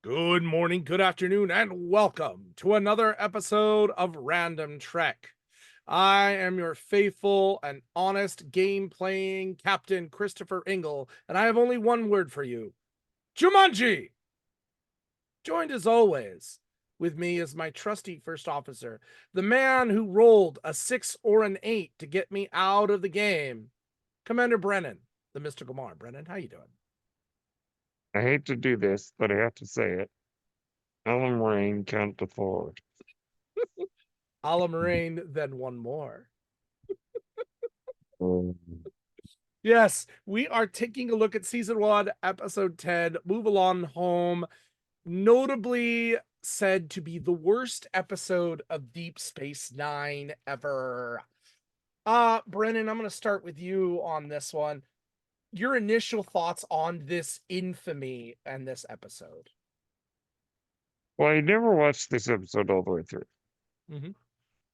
Good morning, good afternoon, and welcome to another episode of Random Trek. I am your faithful and honest game playing Captain Christopher Ingle, and I have only one word for you: Jumanji! Joined as always with me is my trusty first officer, the man who rolled a 6 or an 8 to get me out of the game, Commander Brennan, the Mystical Mar. Brennan, how you doing? I hate to do this, but I have to say it. Alan Rain can't afford. A la Moraine, then one more. Um, Yes, we are taking a look at season 1, episode 10, Move Along Home, notably said to be the worst episode of Deep Space Nine ever. Brennan, I'm going to start with you on this one. Your initial thoughts on this infamy and this episode. well, I never watched this episode all the way through. Mm-hmm.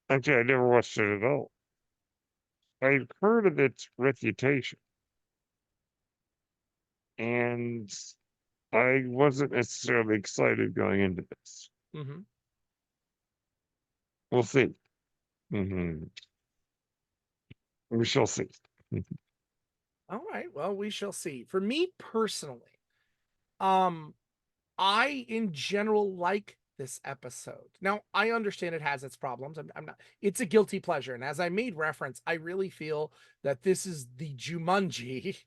Actually, I never watched it at all. I've heard of its reputation, and I wasn't necessarily excited going into this. Mm-hmm. We'll see. hmm We shall see. All right, well, we shall see. For me personally, um, I, in general, like this episode. Now, I understand it has its problems. I'm not, it's a guilty pleasure. And as I made reference, I really feel that this is the Jumanji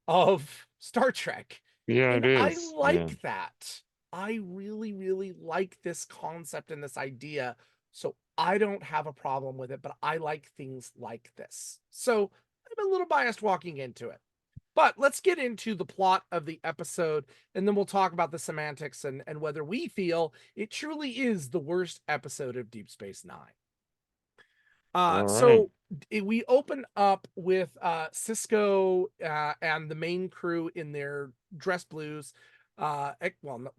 of Star Trek. Yeah, it And I is. Yeah. like that. I really, really like this concept and this idea. So I don't have a problem with it, but I like things like this. So I'm a little biased walking into it. But let's get into the plot of the episode, and then we'll talk about the semantics and whether we feel it truly is the worst episode of Deep Space Nine. All right. So we open up with Cisco and the main crew in their dress blues. Well, no,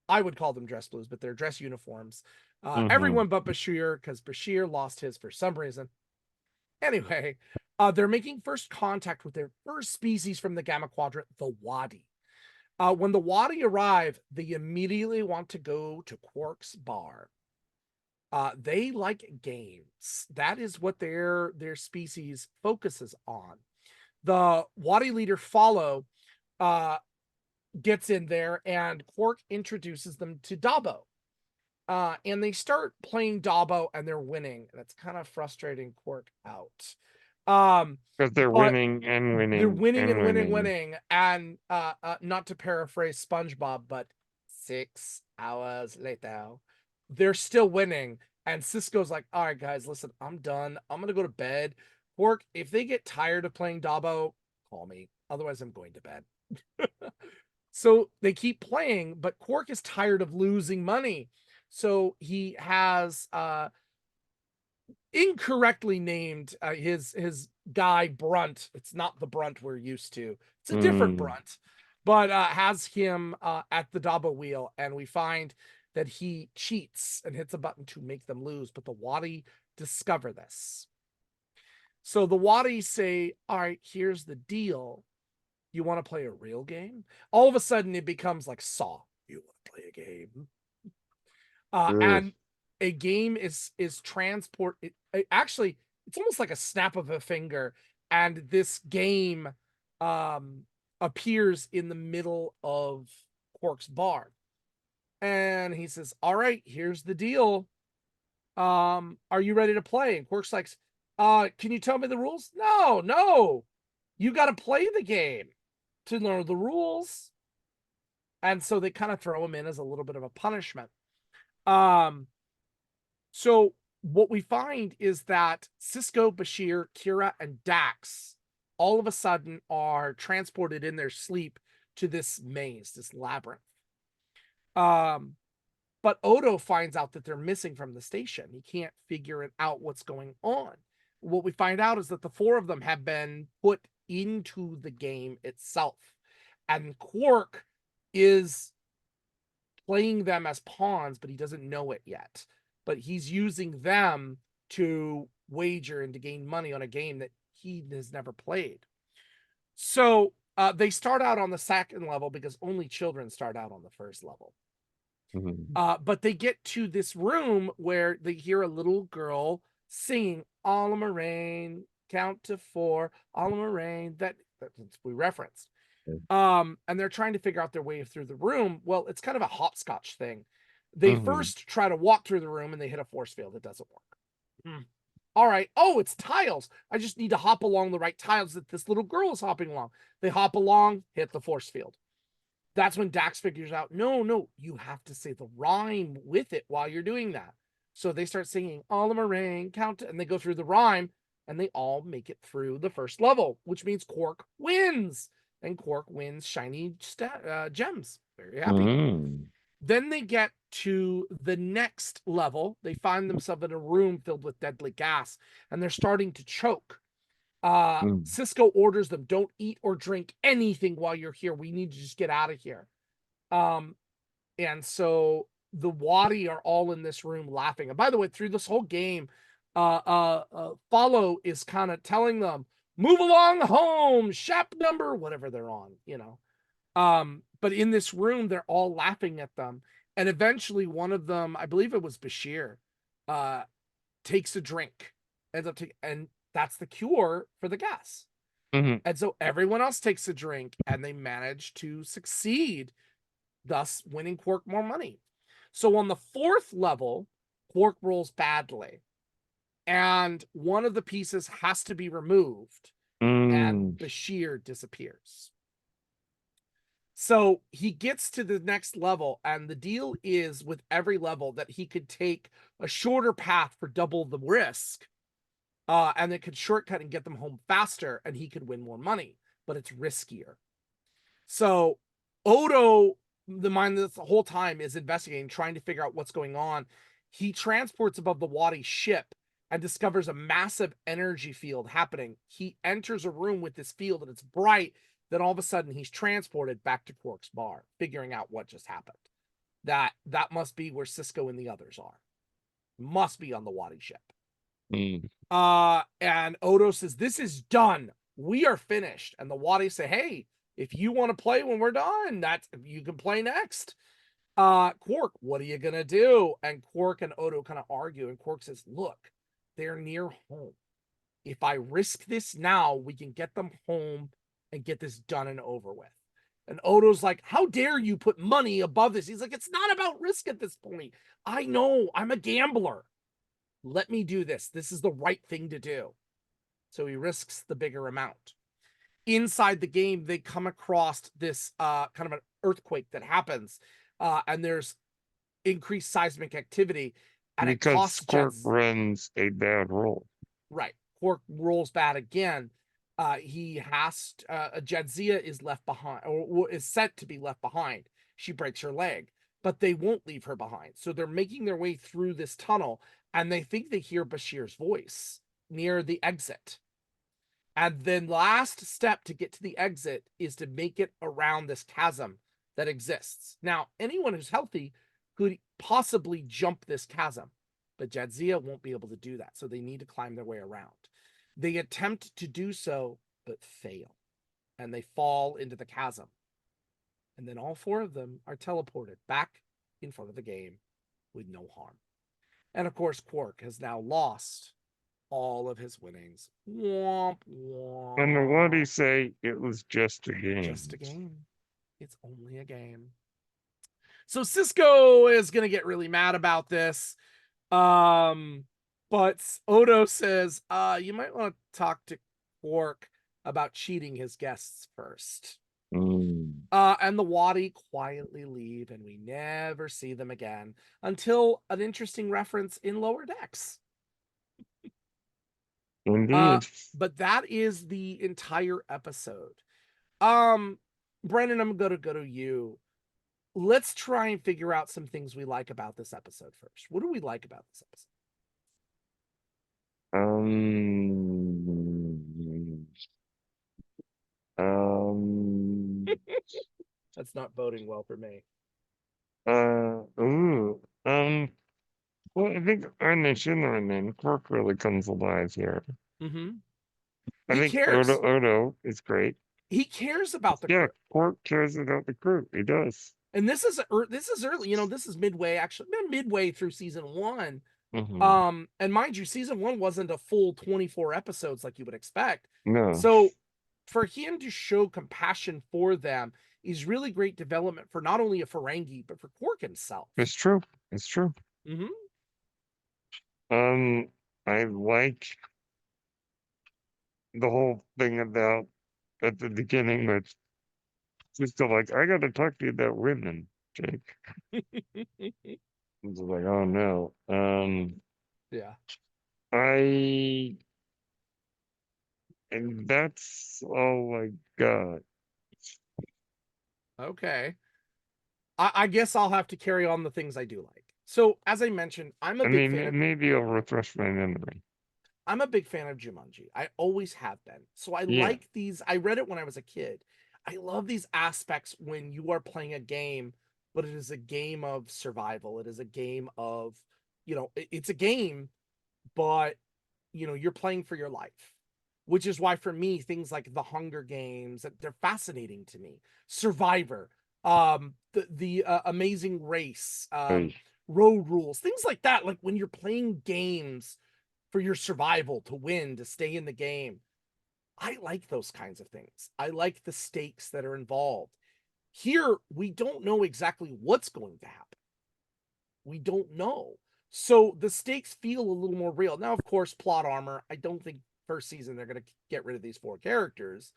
I would call them dress blues, but they're dress uniforms. hmm Everyone but Bashir, because Bashir lost his for some reason. Anyway, they're making first contact with their first species from the Gamma Quadrant, the Wadi. When the Wadi arrive, they immediately want to go to Quark's bar. They like games. That is what their species focuses on. The Wadi leader Follow uh, gets in there, and Quark introduces them to Dabo. And they start playing Dabo, and they're winning. That's kind of frustrating Quark out. Because they're But winning and they're winning winning and and winning, winning. winning. And not to paraphrase SpongeBob, but 6 hours later, they're still winning. And Cisco's like, all right, guys, listen, I'm done. I'm going to go to bed. Quark, if they get tired of playing Dabo, call me. Otherwise, I'm going to bed. So they keep playing, but Quark is tired of losing money. So he has incorrectly named his guy Brunt. It's not the Brunt we're used to. It's a different Mm. Brunt, but has him at the Daba wheel, and we find that he cheats and hits a button to make them lose. But the Wadi discover this. So the Wadi say, "All right, here's the deal. You want to play a real game?" All of a sudden, it becomes like Saw. You want to play a game? Ugh. And a game is transport. Actually, it's almost like a snap of a finger, and this game um, appears in the middle of Quark's bar, and he says, "All right, here's the deal. Are you ready to play?" And Quark's like, "Can you tell me the rules?" "No, no, you got to play the game to learn the rules." And so they kind of throw him in as a little bit of a punishment. Um, So what we find is that Cisco, Bashir, Kira, and Dax all of a sudden are transported in their sleep to this maze, this labyrinth. Um, but Odo finds out that they're missing from the station. He can't figure it out what's going on. What we find out is that the four of them have been put into the game itself. And Quark is playing them as pawns, but he doesn't know it yet. But he's using them to wager and to gain money on a game that he has never played. So they start out on the second level because only children start out on the first level. Mhm. But they get to this room where they hear a little girl singing "All a Moraine, count to 4, all a Moraine." That we referenced. And they're trying to figure out their way through the room. Well, it's kind of a hopscotch thing. They Mhm. first try to walk through the room and they hit a force field. It doesn't work. All right. Oh, it's tiles. I just need to hop along the right tiles that this little girl is hopping along. They hop along, hit the force field. That's when Dax figures out, no, you have to say the rhyme with it while you're doing that. So they start singing all of Moraine, count, and they go through the rhyme, and they all make it through the first level, which means Quark wins. And Quark wins shiny gems. Very happy. Mm. Then they get to the next level. They find themselves in a room filled with deadly gas, and they're starting to choke. Mm. Cisco orders them, don't eat or drink anything while you're here. We need to just get out of here. Um, and so the Wadi are all in this room laughing. And by the way, through this whole game, Follow is kind of telling them, move along home, shap number, whatever they're on, you know. But in this room, they're all laughing at them. And eventually one of them, I believe it was Bashir, uh, takes a drink, ends up and that's the cure for the gas. Mhm. And so everyone else takes a drink and they manage to succeed, thus winning Quark more money. So on the fourth level, Quark rolls badly, and one of the pieces has to be removed, and Mm. Bashir disappears. So he gets to the next level, and the deal is with every level that he could take a shorter path for double the risk, and it could shortcut and get them home faster, and he could win more money, but it's riskier. So Odo, the mind this the whole time is investigating, trying to figure out what's going on. He transports above the Wadi ship and discovers a massive energy field happening. He enters a room with this field and it's bright. Then all of a sudden he's transported back to Quark's bar, figuring out what just happened. That must be where Cisco and the others are. Must be on the Wadi ship. Mm. And Odo says, "This is done. We are finished." And the Wadi say, "Hey, if you want to play when we're done, that's you can play next." Quark, what are you gonna do? And Quark and Odo kind of argue, and Quark says, "Look, they're near home. If I risk this now, we can get them home and get this done and over with." And Odo's like, "How dare you put money above this?" He's like, "It's not about risk at this point. I know I'm a gambler. Let me do this. This is the right thing to do." So he risks the bigger amount. Inside the game, they come across this kind of an earthquake that happens, and there's increased seismic activity, and it Because costs Quark Jets. runs a bad role. Right. Quark rolls bad again. He has Jadzia is left behind, or is set to be left behind. She breaks her leg, but they won't leave her behind. So they're making their way through this tunnel, and they think they hear Bashir's voice near the exit. And then last step to get to the exit is to make it around this chasm that exists. Now, anyone who's healthy could possibly jump this chasm, but Jadzia won't be able to do that. So they need to climb their way around. They attempt to do so, but fail, and they fall into the chasm. And then all four of them are teleported back in front of the game with no harm. And of course, Quark has now lost all of his winnings. Womp And what do you womp. say? It was just a Just a game. game. It's only a game. So Cisco is gonna get really mad about this. Um, but Odo says, you might want to talk to Quark about cheating his guests first. Mm. And the Wadi quietly leave, and we never see them again until an interesting reference in Lower Decks. Uh, Indeed. but that is the entire episode. Um, Brendan, I'm gonna go to you. Let's try and figure out some things we like about this episode first. What do we like about this episode? Um, um, That's not boding well for me. ooh, well, I think Anya Shinran and Quark really comes alive here. Mm-hmm. I He think Odo cares. Odo is great. He cares about the Yeah, crew. Quark cares about the crew. He does. And this is early, this is midway, actually midway through season 1. Hmm. And mind you, season 1 wasn't a full 24 episodes like you would expect. No, So for him to show compassion for them is really great development for not only a Ferengi, but for Quark himself. it's true. It's true. Mm-hmm. I like the whole thing about at the beginning, but just like, I got to talk to you about women, Jake. It's like, oh no. Yeah. I and that's all I got. Okay. I guess I'll have to carry on the things I do like. So as I mentioned, I mean, maybe I'll refresh my memory. I'm a big fan of Jumanji. I always have been. So I Yeah. like these. I read it when I was a kid. I love these aspects when you are playing a game, but it is a game of survival. It is a game of, it's a game, but you're playing for your life. Which is why for me, things like the Hunger Games, they're fascinating to me. Survivor, the Amazing Race, Hey. Road Rules, things like that. Like when you're playing games for your survival, to win, to stay in the game. I like those kinds of things. I like the stakes that are involved. Here, we don't know exactly what's going to happen. We don't know. So the stakes feel a little more real. Now, of course, plot armor. I don't think first season they're going to get rid of these 4 characters,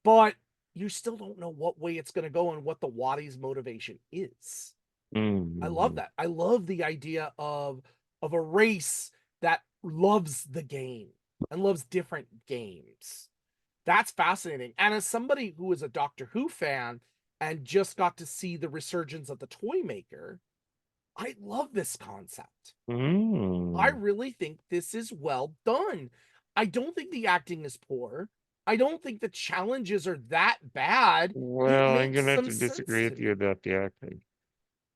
but you still don't know what way it's going to go and what the Wadi's motivation is. I love Mm-hmm. that. I love the idea of a race that loves the game and loves different games. That's fascinating. And as somebody who is a Doctor Who fan and just got to see the resurgence of the toy maker, I love this concept. I Mm. really think this is well done. I don't think the acting is poor. I don't think the challenges are that bad. It Well, I'm makes gonna have some to sense disagree to with you me. about the acting.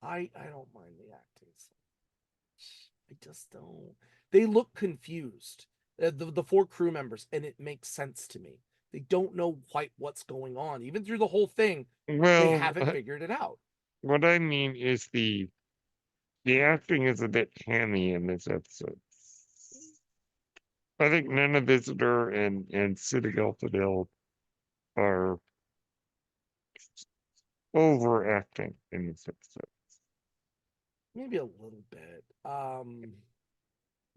I don't mind the acting so much. I just don't. They look confused. The 4 crew members, and it makes sense to me. They don't know quite what's going on. Even through the whole thing, they Well, haven't figured it out. what I mean is the acting is a bit hammy in this episode. I think Nana Visitor and Citadel Fidel are overacting in this episode. Maybe a little bit.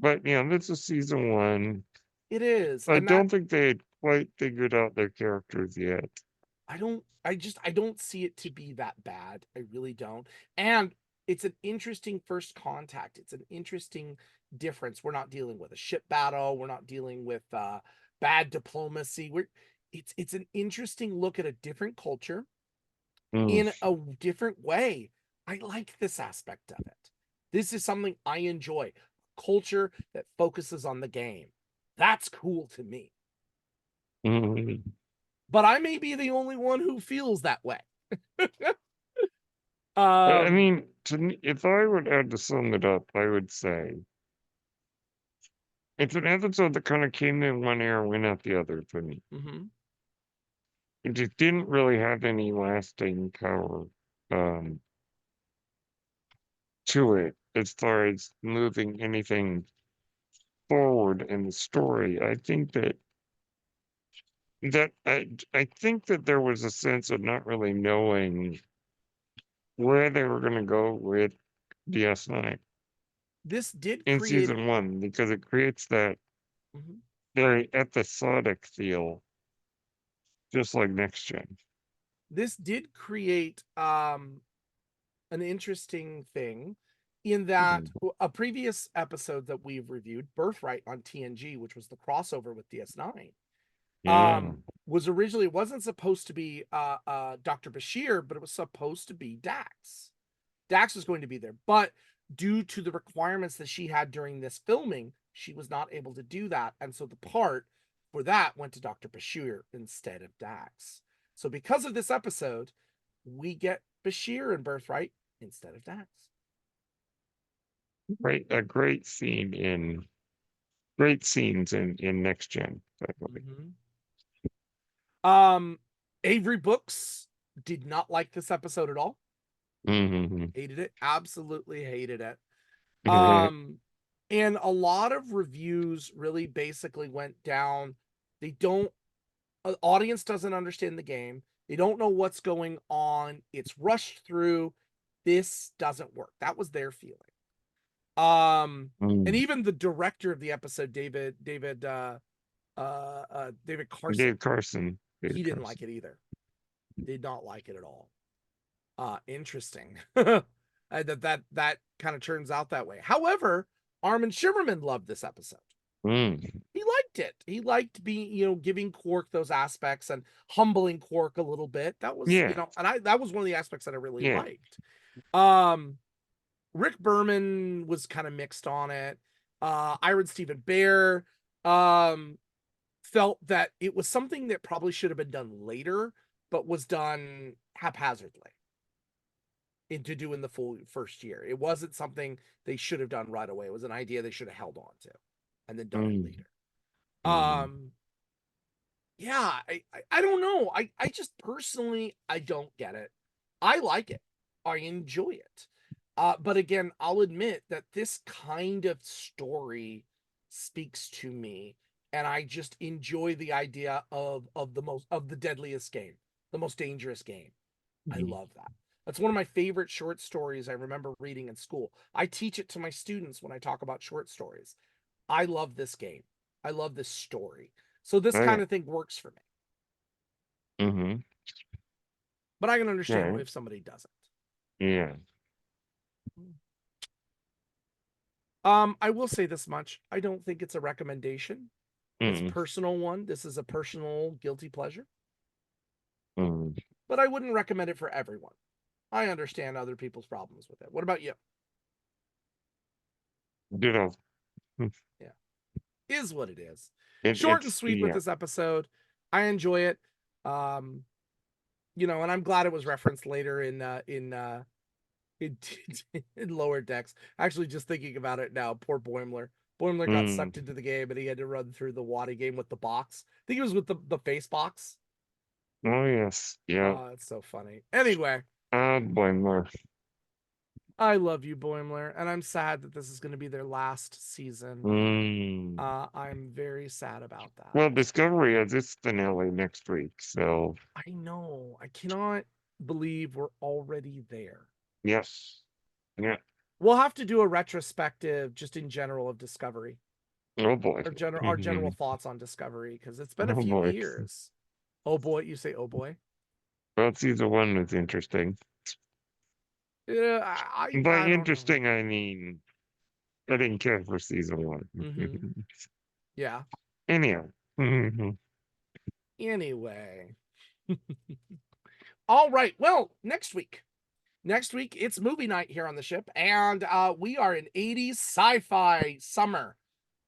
But this is season 1. It is, I and that don't think they had quite figured out their characters yet. I don't see it to be that bad. I really don't. And it's an interesting first contact. It's an interesting difference. We're not dealing with a ship battle. We're not dealing with bad diplomacy. It's an interesting look at a different culture Mm. in a different way. I like this aspect of it. This is something I enjoy. Culture that focuses on the game. That's cool to me. Mm. But I may be the only one who feels that way. I um mean, if I would had to sum it up, I would say it's an episode that kind of came in one ear and went out the other for me. mhm. It just didn't really have any lasting power um, to it as far as moving anything forward in the story. I think I think that there was a sense of not really knowing where they were going to go with DS9 This did in create season 1 because it creates that mhm. very episodic feel, just like Next Gen. This did create an interesting thing in that Mhm. a previous episode that we've reviewed, Birthright on TNG, which was the crossover with DS9, Yeah. was originally wasn't supposed to be Dr. Bashir, but it was supposed to be Dax. Dax was going to be there, but due to the requirements that she had during this filming, she was not able to do that. And so the part for that went to Dr. Bashir instead of Dax. So because of this episode, we get Bashir in Birthright instead of Dax. Great scene in great scenes in Next Gen, by the way. Mm-hmm. Um, Avery Brooks did not like this episode at all. Hated it. Absolutely hated it. Um, and a lot of reviews really basically went down. They don't, audience doesn't understand the game. They don't know what's going on. It's rushed through. This doesn't work. That was their feeling. And even the director of the episode, David Carson, Dave Carson. he Dave didn't like Carson. it either. Did not like it at all. Interesting. That kind of turns out that way. However, Armin Shimmerman loved this episode. He liked it. He liked being, giving Quark those aspects and humbling Quark a little bit. That was, Yeah. and that was one of the aspects that I really Yeah. liked. Rick Berman was kind of mixed on it. Iron Stephen Bear felt that it was something that probably should have been done later, but was done haphazardly into doing the full first year. It wasn't something they should have done right away. It was an idea they should have held on to and then done it later. Yeah, I don't know. I just personally, I don't get it. I like it. I enjoy it. But again, I'll admit that this kind of story speaks to me, and I just enjoy the idea of the deadliest game, the most dangerous game. I love that. That's one of my favorite short stories I remember reading in school. I teach it to my students when I talk about short stories. I love this game. I love this story. So this kind of thing works for me. But I can understand if somebody doesn't. Yeah. I will say this much. I don't think it's a recommendation. It's a personal one. This is a personal guilty pleasure. But I wouldn't recommend it for everyone. I understand other people's problems with it. What about you? Ditto. Yeah. Is what it is. It, Short and it's sweet with this episode. I enjoy it. And I'm glad it was referenced later in Lower Decks. Actually, just thinking about it now, poor Boimler. Boimler got sucked into the game and he had to run through the Wadi game with the box. I think it was with the face box. Oh yes. Yeah. Oh, it's so funny. Anyway, Boimler. I love you, Boimler, and I'm sad that this is going to be their last season. I'm very sad about that. Well, Discovery has its finale next week, so I know. I cannot believe we're already there. yes. Yeah. We'll have to do a retrospective just in general of Discovery. Oh boy. Our general thoughts on Discovery, because it's been a Oh few boy. years. Oh boy, you say oh boy. Well, season one was interesting. Yeah, By I don't interesting, I mean I didn't care for season one. know. Yeah. Anyhow. Anyway. All right. Well, next week it's movie night here on the ship, and we are in 80s sci-fi summer.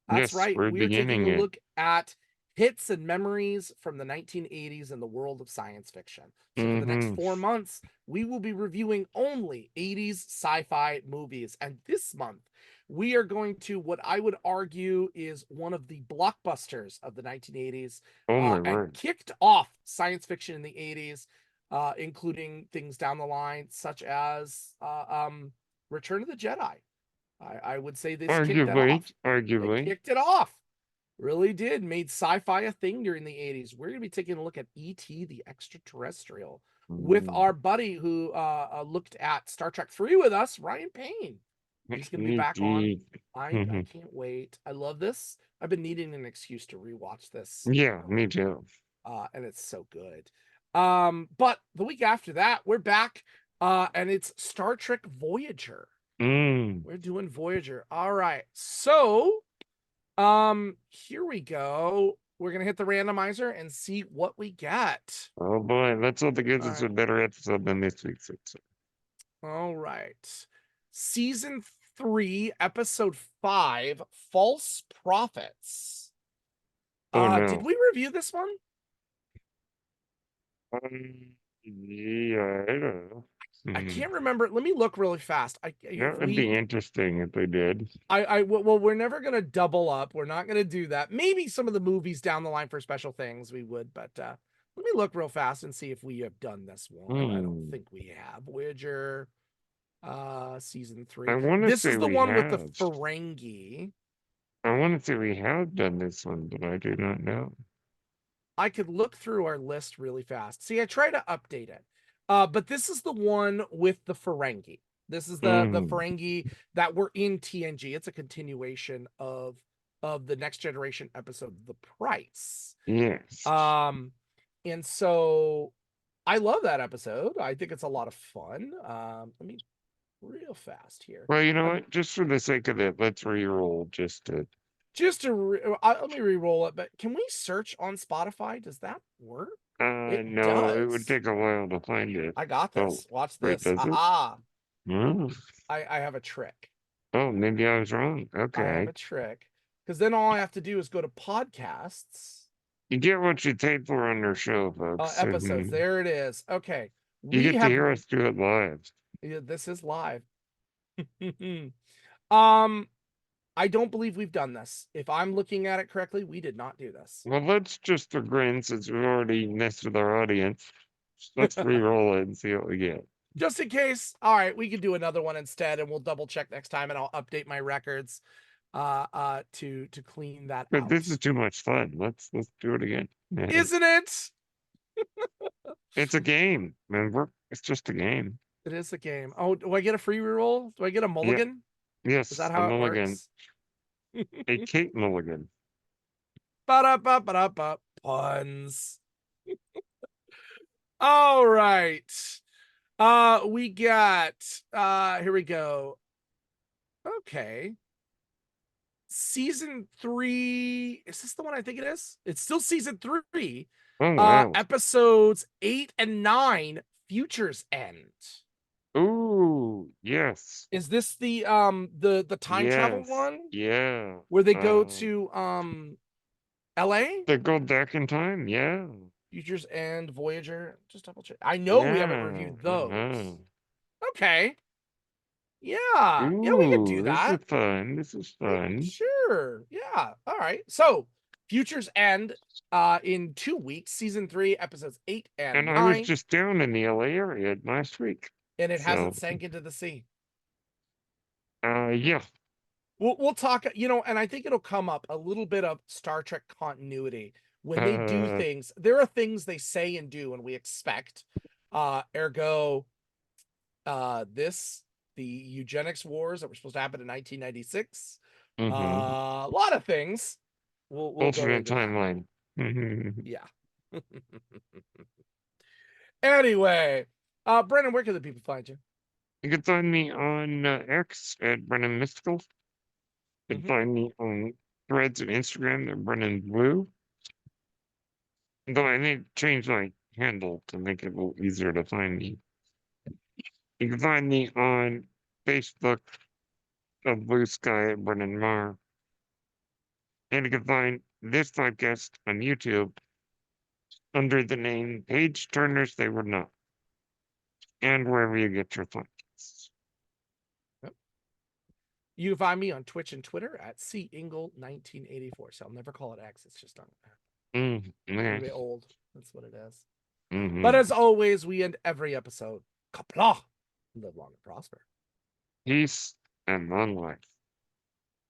That's Yes, right. we're We are taking beginning a it. look at hits and memories from the 1980s in the world of science fiction. So for the next 4 months, we will be reviewing only 80s sci-fi movies. And this month, we are going to what I would argue is one of the blockbusters of the 1980s, Oh my and word. kicked off science fiction in the 80s, including things down the line such as Return of the Jedi. I would say this kicked it off. It Arguably. kicked it off. Really did. Made sci-fi a thing during the 80s. We're going to be taking a look at E.T. the Extraterrestrial with our buddy who looked at Star Trek 3 with us, Ryan Payne. He's going to be back on. I can't wait. I love this. I've been needing an excuse to rewatch this. Yeah, me too. And it's so good. But the week after that, we're back, and it's Star Trek Voyager. We're doing Voyager. All right. So, here we go. We're gonna hit the randomizer and see what we get. Oh boy, let's hope it gives us a better episode than this week's episode. All right. Season 3, episode 5, False Prophets. Oh no. Did we review this one? Yeah, I don't know. I can't remember. Let me look really fast. That would be interesting if they did. Well, we're never gonna double up. We're not gonna do that. Maybe some of the movies down the line for special things we would, but let me look real fast and see if we have done this one. I don't think we have. Voyager. Season I 3. want to This say is the we one with the have. Ferengi. I want to say we have done this one, but I do not know. I could look through our list really fast. See, I try to update it. But this is the one with the Ferengi. This is the Mm, Ferengi that were in TNG. It's a continuation of the Next Generation episode, The Price. yes. And so I love that episode. I think it's a lot of fun. Let me real fast here. Well, you know I'm what? Just for the sake of it, let's re-roll just to. just to let me re-roll it, but can we search on Spotify? Does that work? It No, it would does. take a while to find it. I got Oh, this. Watch wait, this. does it? Aha. Oh, I have a trick. oh, maybe I was wrong. I have Okay. a trick. Because then all I have to do is go to podcasts, You get what you pay for on their show, folks. episodes. There it is. Okay. You We get to have hear us do it live. yeah, this is live. um, I don't believe we've done this. If I'm looking at it correctly, we did not do this. Well, let's just agree since we've already messed with our audience. Let's re-roll it and see what we get. Just in case. All right, we can do another one instead, and we'll double check next time, and I'll update my records to clean that But out. this is too much fun. Let's do it again. Yeah. Isn't it? It's a game, remember? It's just a game. It is a game. Oh, do I get a free reroll? Do I get a Yeah. mulligan? Is Yes, that a how it mulligan. works? A Kate mulligan. Ba-da-ba-ba-da-ba. Puns. All right. We got here we go. Okay. Season 3. Is this the one I think it is? It's still season 3. Oh, wow. Episodes 8 and 9, Futures End. Ooh, yes. Is this the the time travel Yes. one Yeah. where they go to LA? They go back in time. Yeah. Futures End, Voyager. Just double check. I know we haven't Yeah. reviewed Uh-huh. those. Okay. Yeah. Yeah, we could do Ooh, this is that. fun. This is fun. Sure. Yeah. All right. So Futures End in 2 weeks, season 3, episodes 8 And and I was 9, just down in the LA area last week. and it So, hasn't sank into the sea. yeah. We'll talk, and I think it'll come up a little bit of Star Trek continuity. When they do Uh, things, there are things they say and do and we expect. Ergo, the eugenics wars that were supposed to happen in 1996. mm-hmm. A lot of things. We'll go Alternate into that. timeline. You Yeah. Anyway, Brennan, where can the people find you? can find me on X at Brennan Mystical. You can Mhm. find me on Threads and Instagram at Brennan Blue. Though I need to change my handle to make it a little easier to find me. You can find me on Facebook of Blue Sky at Brennan Marr. And you can find this podcast on YouTube under the name Page Turners They Were Not. And wherever you get your podcasts. Yep. You can find me on Twitch and Twitter at Ingle1984. So I'll never call it X. It's just on Mm, old. That's what it is. But mm-hmm. as always, we end every episode. Kapla! Live long and prosper. Peace and long life.